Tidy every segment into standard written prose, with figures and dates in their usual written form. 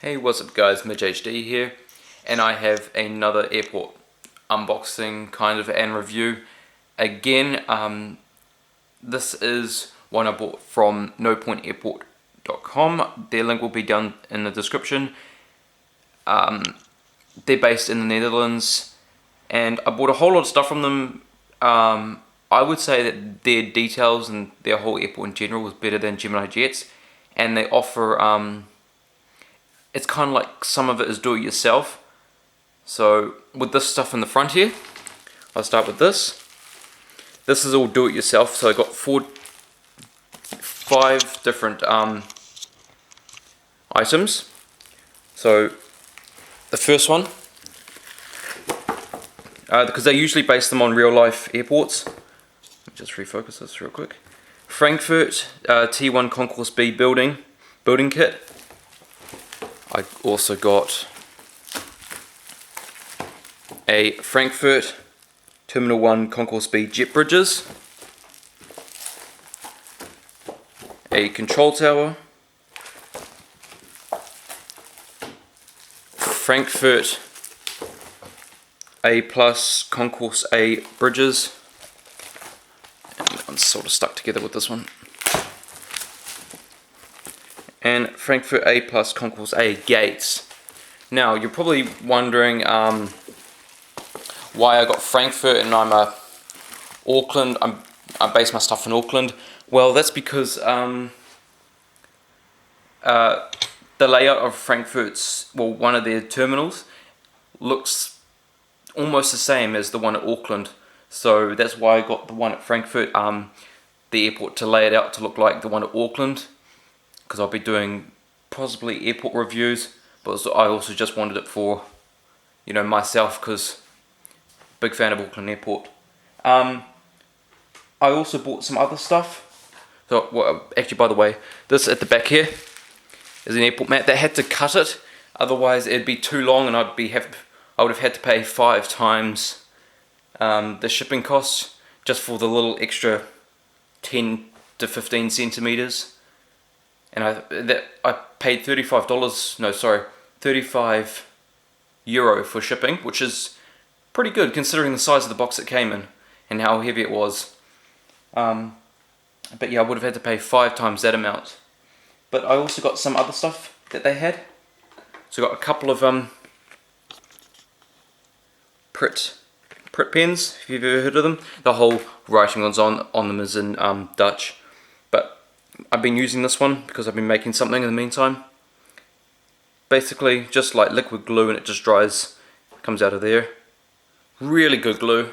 Hey, what's up guys, Midge HD here, and I have another airport unboxing kind of and review. Again, this is one I bought from nopointairport.com. Their link will be down in the description. They're based in the Netherlands, and I bought a whole lot of stuff from them. I would say that their details and their whole airport in general was better than Gemini Jets, and they offer it's kind of like some of it is do-it-yourself. So with this stuff in the front here, I'll start with this. This is all do-it-yourself. So I got five different items. So the first one, because they usually base them on real-life airports. Let me just refocus this real quick. Frankfurt T1 Concourse B building kit. I also got a Frankfurt Terminal 1 Concourse B jet bridges, a control tower, Frankfurt A Plus Concourse A bridges, and I'm sort of stuck together with this one, and Frankfurt A Plus Concourse A gates. Now you're probably wondering why I got Frankfurt and I'm Auckland. I base my stuff in Auckland. Well, that's because the layout of Frankfurt's, well, one of their terminals looks almost the same as the one at Auckland. So that's why I got the one at Frankfurt, the airport, to lay it out to look like the one at Auckland, because I'll be doing possibly airport reviews, but I also just wanted it for, you know, myself, because big fan of Auckland Airport. I also bought some other stuff. So, well, actually, by the way, this at the back here is an airport map. They had to cut it, otherwise it'd be too long, and I would have had to pay 5 times the shipping costs just for the little extra 10 to 15 centimeters. And I paid €35 for shipping, which is pretty good considering the size of the box it came in and how heavy it was. But yeah, I would have had to pay 5 times that amount. But I also got some other stuff that they had. So I got a couple of Pritt pens, if you've ever heard of them. The whole writing on them is in Dutch. But I've been using this one because I've been making something in the meantime. Basically just like liquid glue, and it just dries, comes out of there. Really good glue.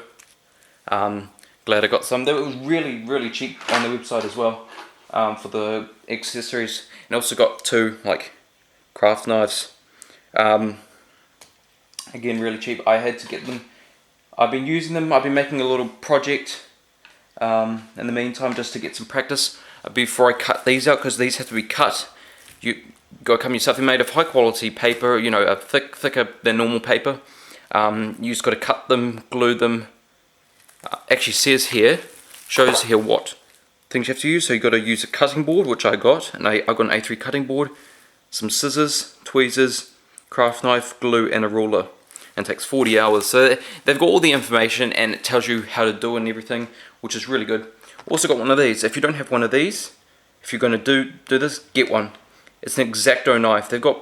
Glad I got some. They were really cheap on the website as well, for the accessories. And also got 2 like craft knives. Again, really cheap. I had to get them. I've been using them. I've been making a little project in the meantime just to get some practice before I cut these out, because these have to be cut. You got to come yourself. They're made of high quality paper, you know, a thicker than normal paper. You just got to cut them, glue them. Actually says here, shows here what things you have to use. So you got to use a cutting board, which I got, and I got an A3 cutting board, some scissors, tweezers, craft knife, glue, and a ruler. And it takes 40 hours. So they've got all the information, and it tells you how to do it and everything, which is really good. Also got one of these. If you don't have one of these, if you're going to do this, get one. It's an X-Acto knife. They've got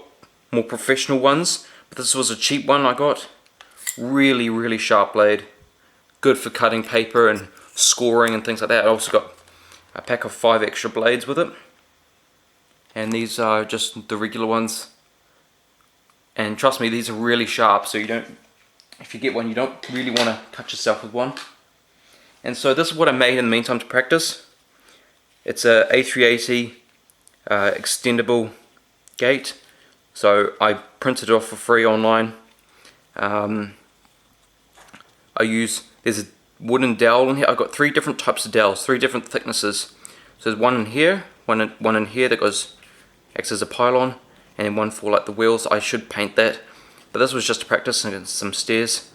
more professional ones, but this was a cheap one I got. Really sharp blade. Good for cutting paper and scoring and things like that. I also got a pack of 5 extra blades with it. And these are just the regular ones. And trust me, these are really sharp, so you don't, if you get one, you don't really want to cut yourself with one. And so this is what I made in the meantime to practice. It's a A380 extendable gate. So I printed it off for free online. There's a wooden dowel in here. I've got 3 different types of dowels, 3 different thicknesses. So there's one in here, one in here that acts as a pylon, and then one for like the wheels. I should paint that, but this was just to practice and some stairs.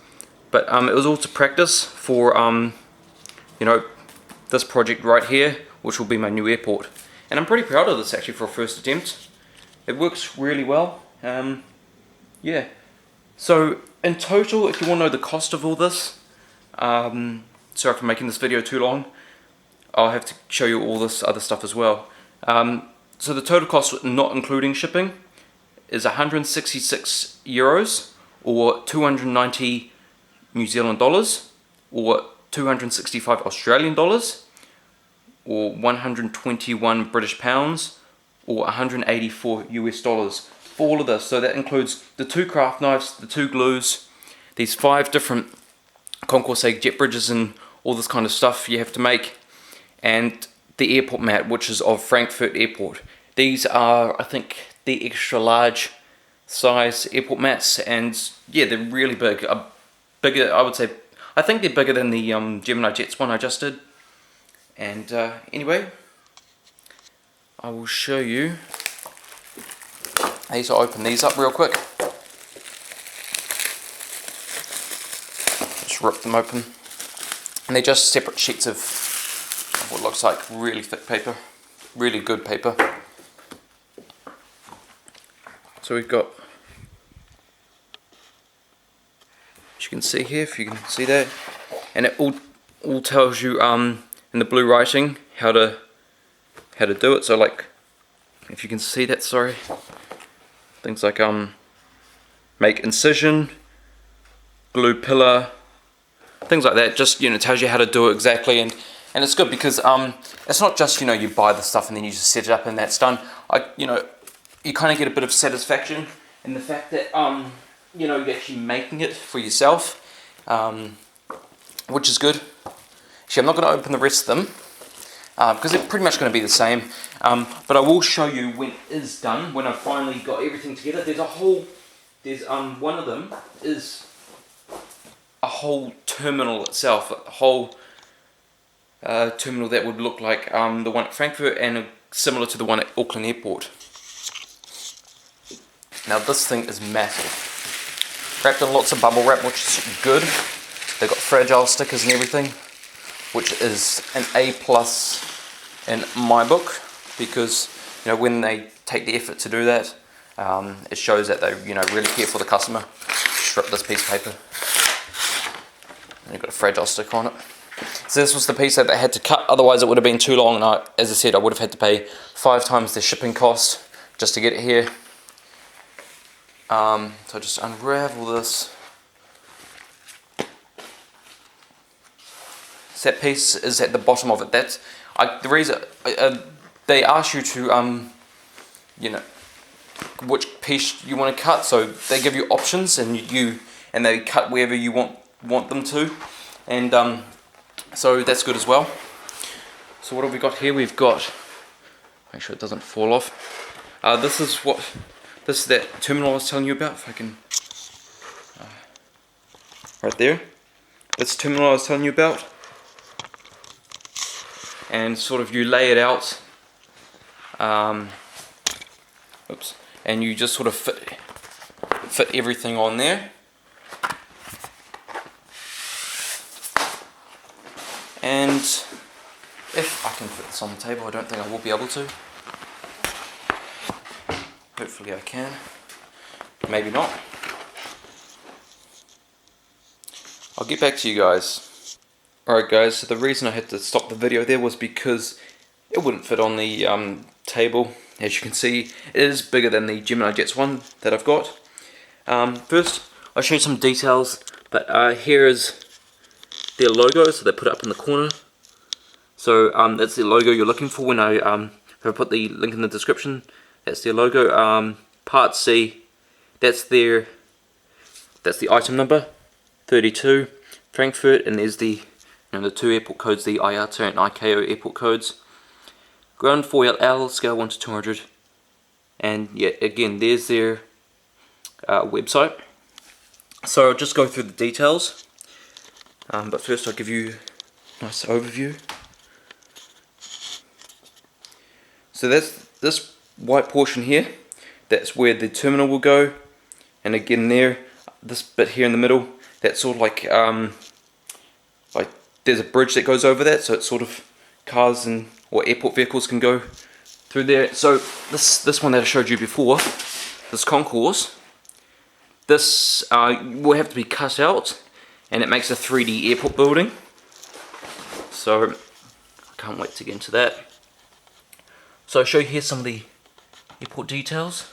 But it was all to practice for you know, this project right here, which will be my new airport. And I'm pretty proud of this actually for a first attempt. It works really well. Yeah. So in total, if you want to know the cost of all this, sorry for making this video too long, I'll have to show you all this other stuff as well. So the total cost, not including shipping, is 166 euros, or 290 New Zealand dollars, or 265 Australian dollars, or 121 British pounds, or 184 US dollars for all of this. So that includes the 2 craft knives, the 2 glues, these 5 different concourse jet bridges and all this kind of stuff you have to make, and the airport mat, which is of Frankfurt Airport. These are, I think, the extra large size airport mats, and yeah, they're really big. Bigger, I would say, I think they're bigger than the Gemini Jets one I just did. And anyway, I will show you. I need to open these up real quick. Just rip them open. And they're just separate sheets of what looks like really thick paper. Really good paper. So we've got, as you can see here, if you can see that, and it all tells you in the blue writing how to do it. So like, if you can see that, sorry, things like make incision, glue pillar, things like that. Just, you know, tells you how to do it exactly, and it's good because it's not just, you know, you buy the stuff and then you just set it up and that's done. You know, you kind of get a bit of satisfaction in the fact that you know, you're actually making it for yourself, which is good. Actually, I'm not going to open the rest of them because they're pretty much going to be the same, but I will show you when it is done, when I've finally got everything together. There's one of them is a whole terminal itself, a whole terminal that would look like the one at Frankfurt and similar to the one at Auckland Airport. Now this thing is massive, wrapped in lots of bubble wrap, which is good. They've got fragile stickers and everything, which is an A+ in my book, because, you know, when they take the effort to do that, it shows that they, you know, really care for the customer. Just rip this piece of paper, and you've got a fragile sticker on it. So this was the piece that they had to cut, otherwise it would have been too long, and as I said, I would have had to pay 5 times the shipping cost just to get it here. So I just unravel this. So that piece is at the bottom of it. That's the reason they ask you to, you know, which piece you want to cut. So they give you options, and they cut wherever you want them to, and so that's good as well. So what have we got here? We've got, make sure it doesn't fall off. This is that terminal I was telling you about. If I can, right there. That's the terminal I was telling you about. And sort of you lay it out. Oops. And you just sort of fit everything on there. And if I can put this on the table, I don't think I will be able to. Hopefully I can. Maybe not. I'll get back to you guys. Alright guys, so the reason I had to stop the video there was because it wouldn't fit on the table. As you can see, it is bigger than the Gemini Jets one that I've got. First, I'll show you some details, but here is their logo, so they put it up in the corner. So that's the logo you're looking for when I put the link in the description. That's their logo. Part C, that's the item number, 32, Frankfurt, and there's the the 2 airport codes, the IATA and ICAO airport codes. Ground 4L, scale 1 to 200, and yeah, again, there's their website. So I'll just go through the details, but first I'll give you a nice overview. So that's this white portion here, that's where the terminal will go, and again there, this bit here in the middle, that's sort of like there's a bridge that goes over that, so it's sort of cars or airport vehicles can go through there. So this one that I showed you before, this concourse, this will have to be cut out, and it makes a 3D airport building. So I can't wait to get into that. So I'll show you here some of the airport details.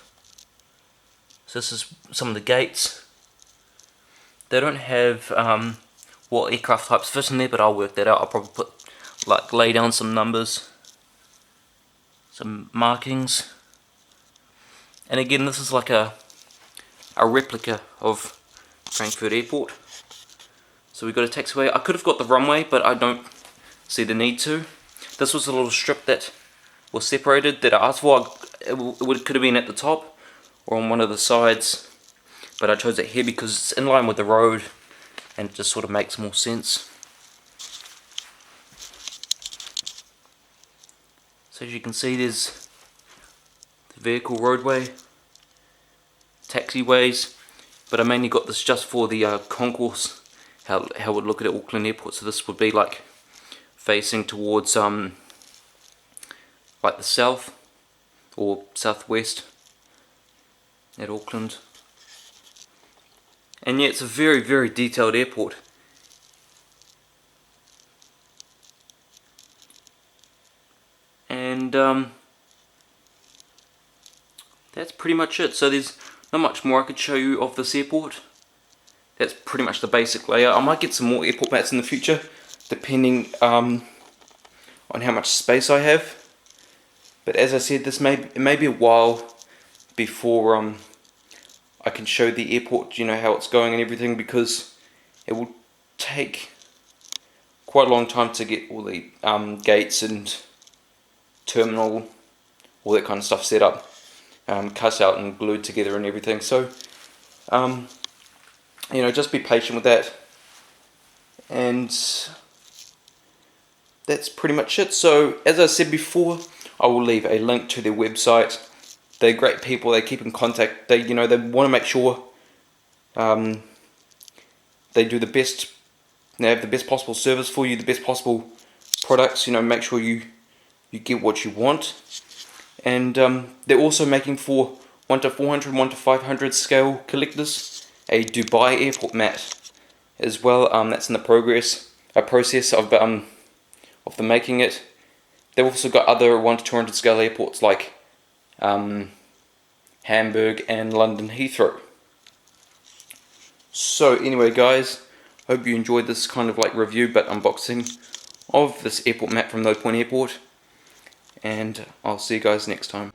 So this is some of the gates. They don't have what aircraft types fit in there, but I'll work that out. I'll probably lay down some numbers, some markings. And again, this is like a replica of Frankfurt Airport. So we've got a taxiway. I could have got the runway, but I don't see the need to. This was a little strip that was separated that I asked for. It could have been at the top or on one of the sides, but I chose it here because it's in line with the road and it just sort of makes more sense. So as you can see, there's the vehicle roadway, taxiways, but I mainly got this just for the concourse, how it would look at Auckland Airport. So this would be like facing towards like the south or southwest at Auckland. And yeah, it's a very, very detailed airport. And that's pretty much it. So there's not much more I could show you of this airport. That's pretty much the basic layout. I might get some more airport mats in the future, depending on how much space I have. But as I said, it may be a while before I can show the airport, you know, how it's going and everything, because it will take quite a long time to get all the gates and terminal, all that kind of stuff set up, cut out and glued together and everything. So you know, just be patient with that. And that's pretty much it. So as I said before, I will leave a link to their website. They're great people. They keep in contact. They want to make sure they do the best. They have the best possible service for you, the best possible products. You know, make sure you get what you want. And they're also making for 1 to 400, 1 to 500 scale collectors a Dubai airport mat as well. That's in the process of them making it. They've also got other 1 to 200 scale airports like Hamburg and London Heathrow. So anyway guys, hope you enjoyed this kind of like review but unboxing of this airport mat from No Point Airport, and I'll see you guys next time.